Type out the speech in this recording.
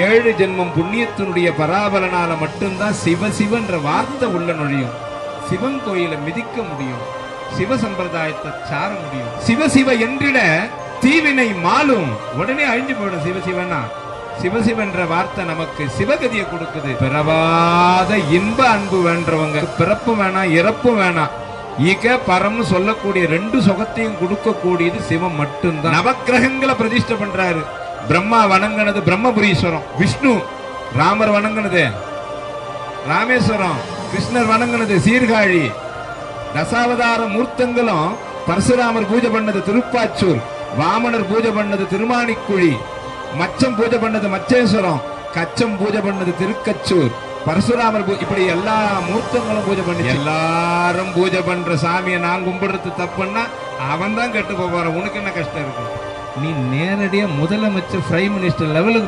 7 ஜென்மம் புண்ணியத்தினுடைய பராபலனால மட்டும்தான் சிவசிவன்ற வார்த்தை உள்ள நுழையும். சிவன் கோயிலை மிதிக்க முடியும், சிவ சம்பிரதாயத்தை சார முடியும். சிவசிவ என்றிட தீவினை மாலும், உடனே அழிஞ்சு போயிடும். சிவசிவனா சிவசிவன்ற வார்த்தை நமக்கு சிவகதியை கொடுக்குது. பிறவாத இன்ப அன்பு வேண்டவங்க பிறப்பு வேணாம் இறப்பும் வேணாம், ஈக பரம்னு சொல்லக்கூடிய 2 சுகத்தையும் கொடுக்கக்கூடியது சிவம் மட்டும்தான். நவக்கிரகங்களை பிரதிஷ்டை பண்றாரு. பிரம்மா வணங்கினது பிரம்மபுரீஸ்வரம், விஷ்ணு. ராமர் வணங்கினது ராமேஸ்வரம், கிருஷ்ணர் வணங்கினது சீர்காழி. தசாவதார மூர்த்தங்களும் பரசுராமர் பூஜை பண்ணது திருப்பாச்சூர், வாமனர் பூஜை பண்ணது திருமாணிக்குழி, மச்சம் பூஜை பண்ணது மச்சேஸ்வரம், கச்சம் பூஜை பண்ணது திருக்கச்சூர், பரசுராமர் இப்படி எல்லா மூர்த்தங்களும் பூஜை பண்ணி எல்லாரும் பூஜை பண்ற சாமியை நான் கும்பிடுறது தப்புன்னா அவன் தான் கெட்டு போவான். உனக்கு என்ன கஷ்டம் இருக்கு? நீ நேரடியா முதலமைச்சர் பிரைம் மினிஸ்டர் லெவலுக்கு